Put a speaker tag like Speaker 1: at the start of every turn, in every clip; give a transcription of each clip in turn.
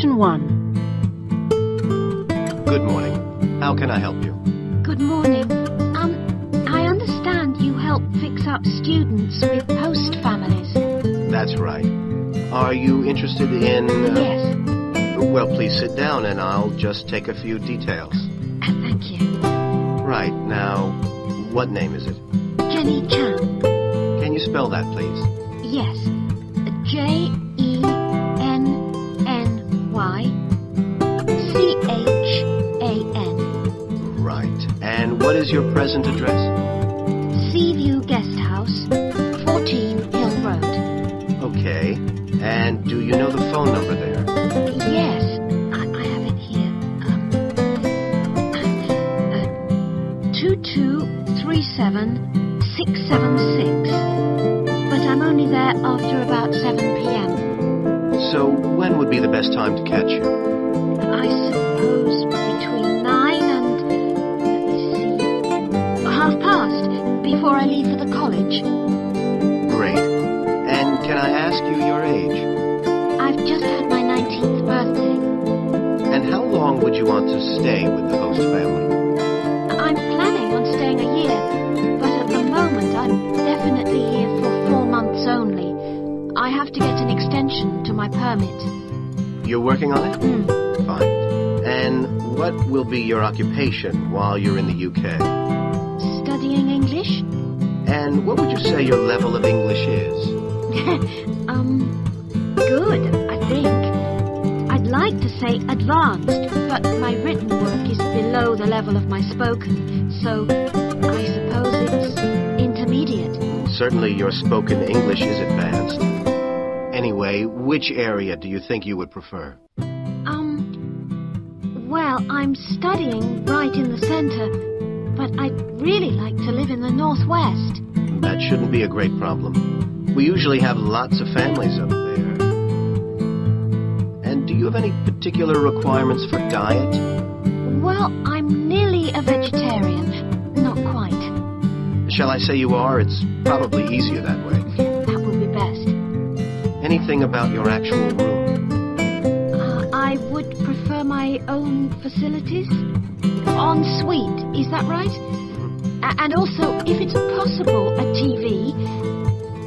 Speaker 1: Section 1.
Speaker 2: Good morning. How can I help you?
Speaker 1: Good morning. I understand you help fix up students with host families.
Speaker 2: That's right. Are you interested in...
Speaker 1: Yes.
Speaker 2: Well, please sit down and I'll just take a few details.
Speaker 1: Thank you.
Speaker 2: Right, now, what name is it?
Speaker 1: Jenny Chan.
Speaker 2: Can you spell that, please?
Speaker 1: Yes. Jenny Chan.
Speaker 2: Right. And what is your present address?
Speaker 1: Seaview Guest House, 14 Hill Road.
Speaker 2: Okay. And do you know the phone number there?
Speaker 1: Yes, I have it here. 2237676. But I'm only there after about 7 p.m.
Speaker 2: So when would be the best time to catch you?
Speaker 1: I suppose between 9 and, let me see, past, before I leave for the college.
Speaker 2: Great. And can I ask you your age?
Speaker 1: I've just had my 19th birthday.
Speaker 2: And how long would you want to stay with the host family?
Speaker 1: I'm planning on staying a year, but at the moment I'm definitely here for 4 months only. I have to get an extension to my permit.
Speaker 2: You're working on it? Fine. And what will be your occupation while you're in the UK?
Speaker 1: Studying English?
Speaker 2: And what would you say your level of English is?
Speaker 1: Good, I think. I'd like to say advanced, but my written work is below the level of my spoken, so I suppose it's intermediate.
Speaker 2: Certainly your spoken English is advanced. Anyway, which area do you think you would prefer?
Speaker 1: Well, I'm studying right in the center, but I'd really like to live in the northwest.
Speaker 2: That shouldn't be a great problem. We usually have lots of families up there. And do you have any particular requirements for diet?
Speaker 1: Well, I'm nearly a vegetarian. Not quite.
Speaker 2: Shall I say you are? It's probably easier that way.
Speaker 1: That would be best.
Speaker 2: Anything about your actual room?
Speaker 1: I would prefer my own facilities. En suite, is that right? And also, if it's possible, a TV.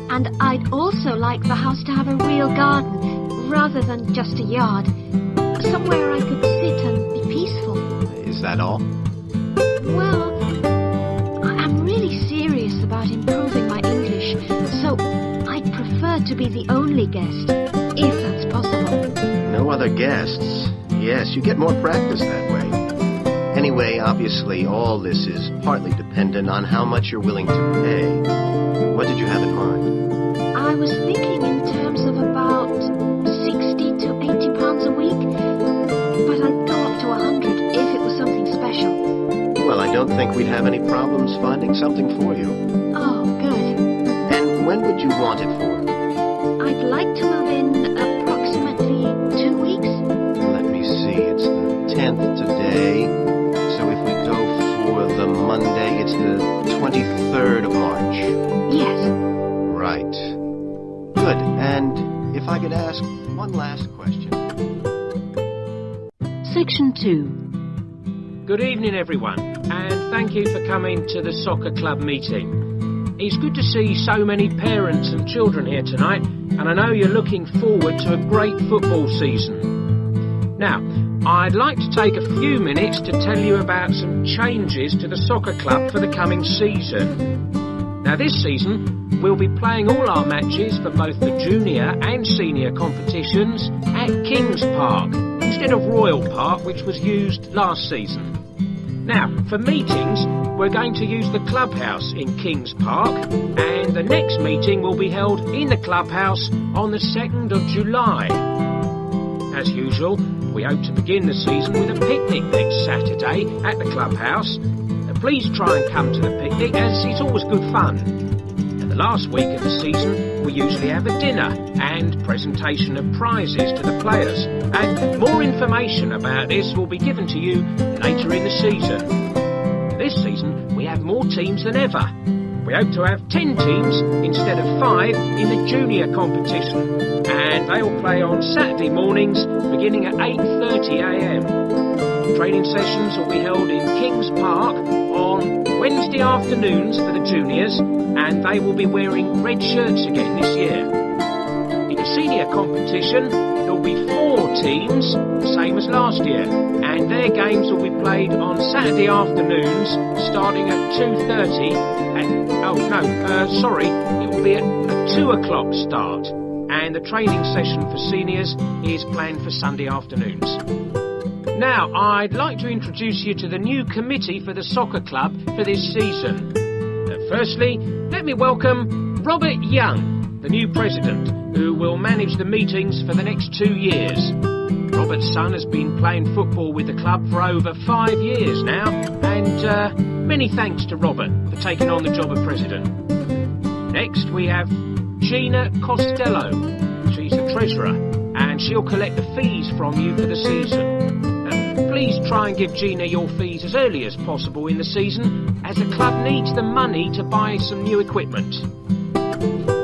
Speaker 1: And I'd also like the house to have a real garden, rather than just a yard. Somewhere I could sit and be peaceful.
Speaker 2: Is that all?
Speaker 1: Well, I'm really serious about improving my English, so I'd prefer to be the only guest, if that's possible.
Speaker 2: No other guests? Yes, you get more practice that way. Anyway, obviously, all this is partly dependent on how much you're willing to pay. What did you have in mind?
Speaker 1: I was thinking in terms of about 60 to 80 pounds a week, but I'd go up to 100 if it was something special.
Speaker 2: Well, I don't think we'd have any problems finding something for you.
Speaker 1: Oh, good.
Speaker 2: And when would you want it for?
Speaker 1: I'd like to move in approximately 2 weeks.
Speaker 2: Let me see, it's the 10th today. So if we go for the Monday, it's the 23rd of March.
Speaker 1: Yes.
Speaker 2: Right. Good. And if I could ask one last question.
Speaker 1: Section 2.
Speaker 3: Good evening, everyone, and thank you for coming to the soccer club meeting. It's good to see so many parents and children here tonight, and I know you're looking forward to a great football season. Now, I'd like to take a few minutes to tell you about some changes to the soccer club for the coming season. Now, this season, we'll be playing all our matches for both the junior and senior competitions at Kings Park, instead of Royal Park, which was used last season. Now, for meetings, we're going to use the clubhouse in Kings Park, and the next meeting will be held in the clubhouse on the 2nd of July. As usual, we hope to begin the season with a picnic next Saturday at the clubhouse. Please try and come to the picnic, as it's always good fun. And the last week of the season, we usually have a dinner and presentation of prizes to the players. And more information about this will be given to you later in the season. This season, we have more teams than ever. We hope to have 10 teams instead of 5 in the junior competition, and they will play on Saturday mornings beginning at 8:30 a.m. Training sessions will be held in Kings Park on Wednesday afternoons for the juniors, and they will be wearing red shirts again this year. In the senior competition, there will be 4 teams, same as last year, and their games will be played on Saturday afternoons starting at 2:30 and it will be at a 2 o'clock start, and the training session for seniors is planned for Sunday afternoons. Now, I'd like to introduce you to the new committee for the soccer club for this season. Firstly, let me welcome Robert Young, the new president, who will manage the meetings for the next 2 years. Robert's son has been playing football with the club for over 5 years now, and many thanks to Robert for taking on the job of president. Next, we have Gina Costello. She's the treasurer, and she'll collect the fees from you for the season. Please try and give Gina your fees as early as possible in the season, as the club needs the money to buy some new equipment.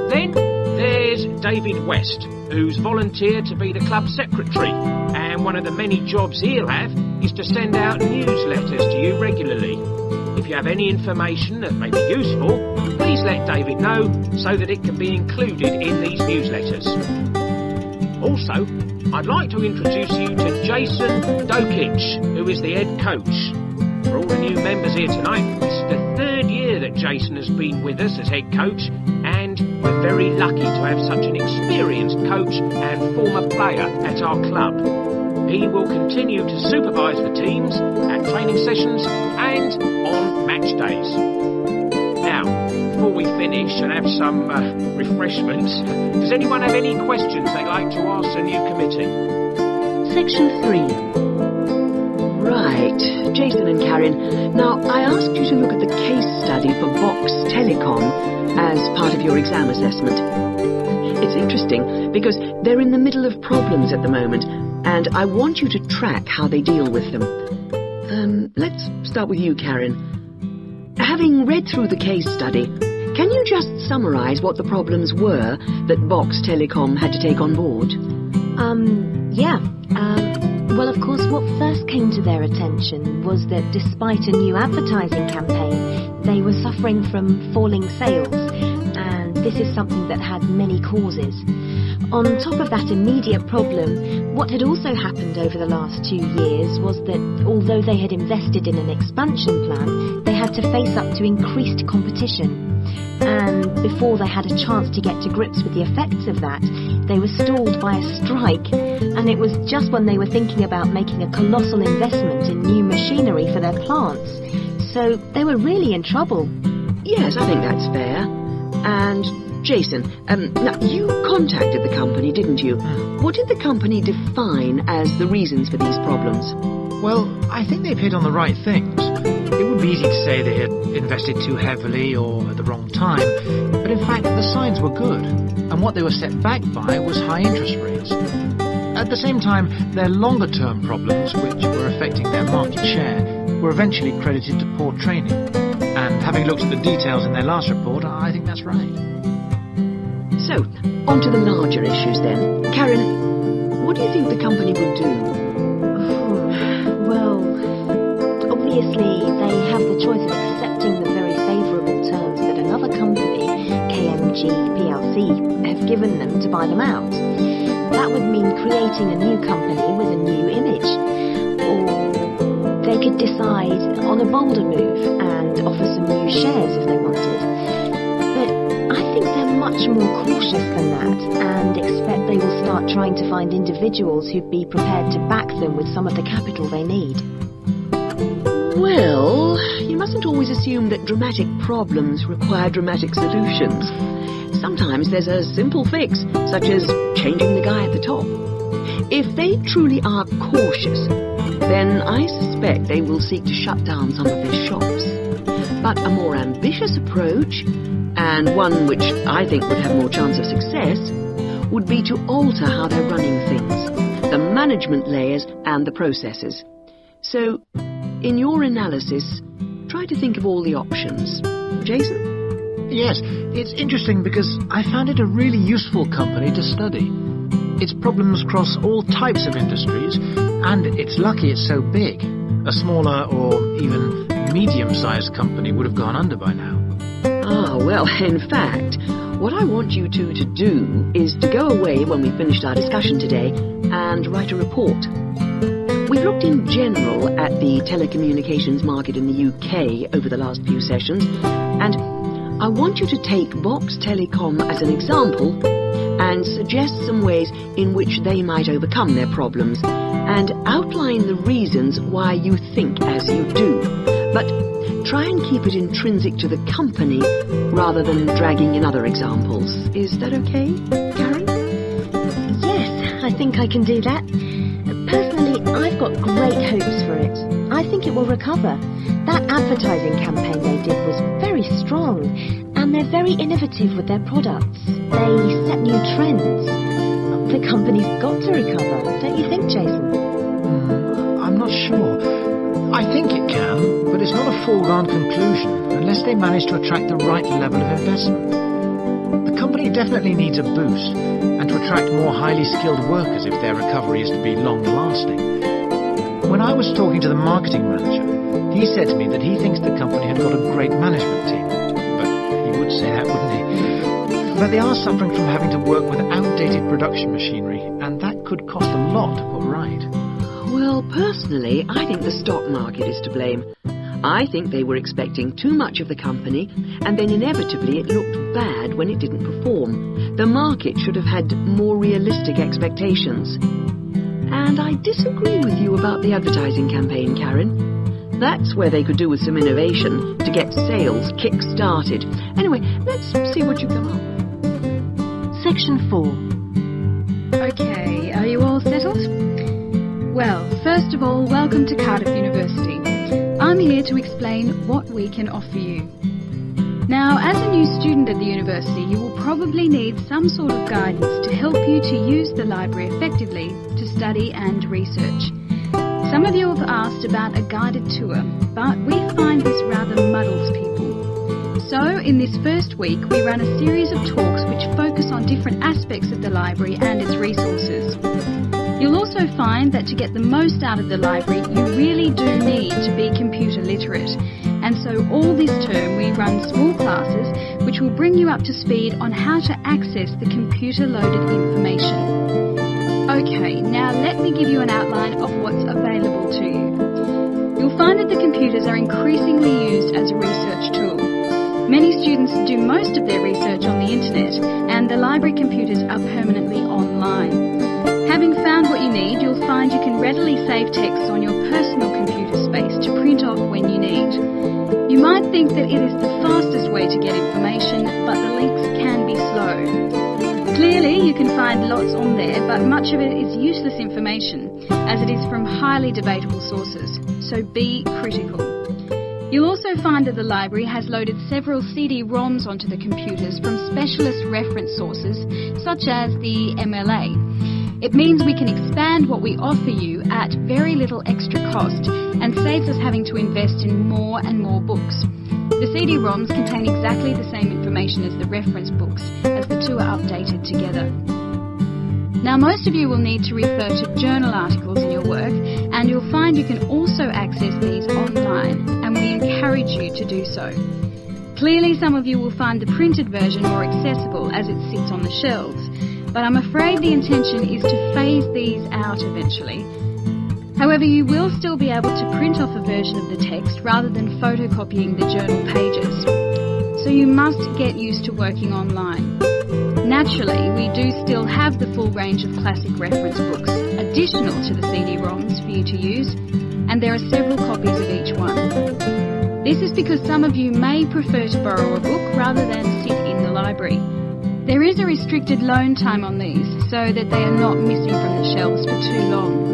Speaker 3: Then there's David West, who's volunteered to be the club secretary, and one of the many jobs he'll have is to send out newsletters to you regularly. If you have any information that may be useful, please let David know so that it can be included in these newsletters. Also, I'd like to introduce you to Jason Dokic, who is the head coach. For all the new members here tonight, this is the 3rd year that Jason has been with us as head coach, and we're very lucky to have such an experienced coach and former player at our club. He will continue to supervise the teams at training sessions and on match days. Now, before we finish and have some refreshments, does anyone have any questions they'd like to ask the new committee?
Speaker 4: Section 3. Right, Jason and Karen. Now, I asked you to look at the case study for Box Telecom as part of your exam assessment. It's interesting because they're in the middle of problems at the moment, and I want you to track how they deal with them. Let's start with you, Karen. Having read through the case study, can you just summarise what the problems were that Box Telecom had to take on board?
Speaker 5: Well, of course, what first came to their attention was that despite a new advertising campaign, they were suffering from falling sales, and this is something that had many causes. On top of that immediate problem, what had also happened over the last 2 years was that although they had invested in an expansion plan, they had to face up to increased competition. And before they had a chance to get to grips with the effects of that, they were stalled by a strike, and it was just when they were thinking about making a colossal investment in new machinery for their plants. So they were really in trouble.
Speaker 4: Yes, I think that's fair. And Jason, now you contacted the company, didn't you? What did the company define as the reasons for these problems?
Speaker 6: Well, I think they've hit on the right things. It would be easy to say they had invested too heavily or at the wrong time, but in fact the signs were good, and what they were set back by was high interest rates. At the same time, their longer-term problems, which were affecting their market share, were eventually credited to poor training. And having looked at the details in their last report, I think that's right.
Speaker 4: So, on to the larger issues then. Karen, what do you think the company will do?
Speaker 5: Well, obviously they have the choice of accepting the very favourable terms that another company, KMG PLC, have given them to buy them out. That would mean creating a new company with a new image. Or they could decide on a bolder move and offer some new shares if they wanted. But I think they're much more cautious than that and expect they will start trying to find individuals who'd be prepared to back them with some of the capital they need.
Speaker 4: Well, you mustn't always assume that dramatic problems require dramatic solutions. Sometimes there's a simple fix, such as changing the guy at the top. If they truly are cautious, then I suspect they will seek to shut down some of their shops. But a more ambitious approach, and one which I think would have more chance of success, would be to alter how they're running things, the management layers and the processes. So, in your analysis, try to think of all the options. Jason?
Speaker 6: Yes, it's interesting because I found it a really useful company to study. Its problems cross all types of industries, and it's lucky it's so big. A smaller or even medium-sized company would have gone under by now.
Speaker 4: Ah, well, in fact, what I want you two to do is to go away when we've finished our discussion today and write a report. We've looked in general at the telecommunications market in the UK over the last few sessions, and I want you to take Vox Telecom as an example and suggest some ways in which they might overcome their problems and outline the reasons why you think as you do. But try and keep it intrinsic to the company rather than dragging in other examples. Is that okay, Karen?
Speaker 5: Yes, I think I can do that. Personally, I've got great hopes for it. I think it will recover. That advertising campaign they did was very strong, and they're very innovative with their products. They set new trends. The company's got to recover, don't you think, Jason?
Speaker 6: I'm not sure. I think it can, but it's not a foregone conclusion unless they manage to attract the right level of investment. The company definitely needs a boost, and to attract more highly skilled workers if their recovery is to be long-lasting. When I was talking to the marketing manager, he said to me that he thinks the company had got a great management team. But he would say that, wouldn't he? But they are suffering from having to work with outdated production machinery, and that could cost a lot to put right.
Speaker 4: Well, personally, I think the stock market is to blame. I think they were expecting too much of the company, and then inevitably it looked bad when it didn't perform. The market should have had more realistic expectations. And I disagree with you about the advertising campaign, Karen. That's where they could do with some innovation to get sales kick-started. Anyway, let's see what you come up with.
Speaker 5: Section 4.
Speaker 7: Okay, are you all settled? Well, first of all, welcome to Cardiff University. I'm here to explain what we can offer you. Now, as a new student at the university, you will probably need some sort of guidance to help you to use the library effectively to study and research. Some of you have asked about a guided tour, but we find this rather muddles people. So, in this first week, we run a series of talks which focus on different aspects of the library and its resources. You'll also find that to get the most out of the library, you really do need to be computer literate. And so all this term we run small classes which will bring you up to speed on how to access the computer-loaded information. Okay, now let me give you an outline of what's available to you. You'll find that the computers are increasingly used as a research tool. Many students do most of their research on the internet, and the library computers are permanently online. Having found what you need, you'll find you can readily save texts on your personal computer space to print off when you need. You might think that it is the fastest way to get information, but the links can be slow. Clearly, you can find lots on there, but much of it is useless information, as it is from highly debatable sources, so be critical. You'll also find that the library has loaded several CD-ROMs onto the computers from specialist reference sources, such as the MLA. It means we can expand what we offer you at very little extra cost and saves us having to invest in more and more books. The CD-ROMs contain exactly the same information as the reference books, as the two are updated together. Now, most of you will need to refer to journal articles in your work, and you'll find you can also access these online, and we encourage you to do so. Clearly, some of you will find the printed version more accessible as it sits on the shelves, but I'm afraid the intention is to phase these out eventually. However, you will still be able to print off a version of the text rather than photocopying the journal pages. So you must get used to working online. Naturally, we do still have the full range of classic reference books, additional to the CD-ROMs for you to use, and there are several copies of each one. This is because some of you may prefer to borrow a book rather than sit in the library. There is a restricted loan time on these, so that they are not missing from the shelves for too long.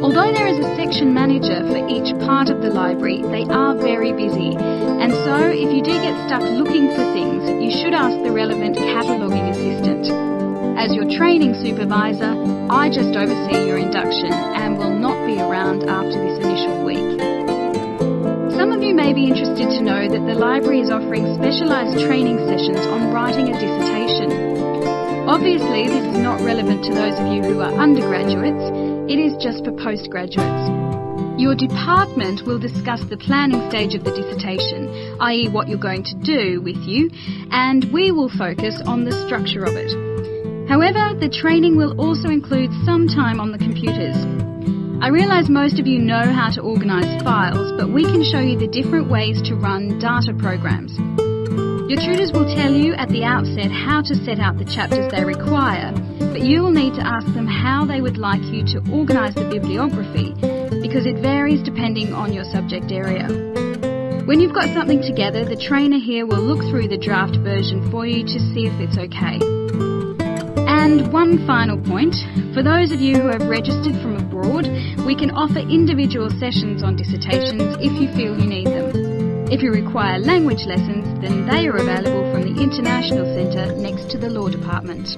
Speaker 7: Although there is a section manager for each part of the library, they are very busy, and so if you do get stuck looking for things, you should ask the relevant cataloguing assistant. As your training supervisor, I just oversee your induction and will not be around after this initial week. Some of you may be interested to know that the library is offering specialised training sessions on writing a dissertation. Obviously, this is not relevant to those of you who are undergraduates. It is just for postgraduates. Your department will discuss the planning stage of the dissertation, i.e. what you're going to do with you, and we will focus on the structure of it. However, the training will also include some time on the computers. I realise most of you know how to organise files, but we can show you the different ways to run data programs. Your tutors will tell you at the outset how to set out the chapters they require, but you will need to ask them how they would like you to organise the bibliography, because it varies depending on your subject area. When you've got something together, the trainer here will look through the draft version for you to see if it's okay. And one final point, for those of you who have registered from abroad, we can offer individual sessions on dissertations if you feel you need them. If you require language lessons, then they are available from the International Centre next to the Law Department.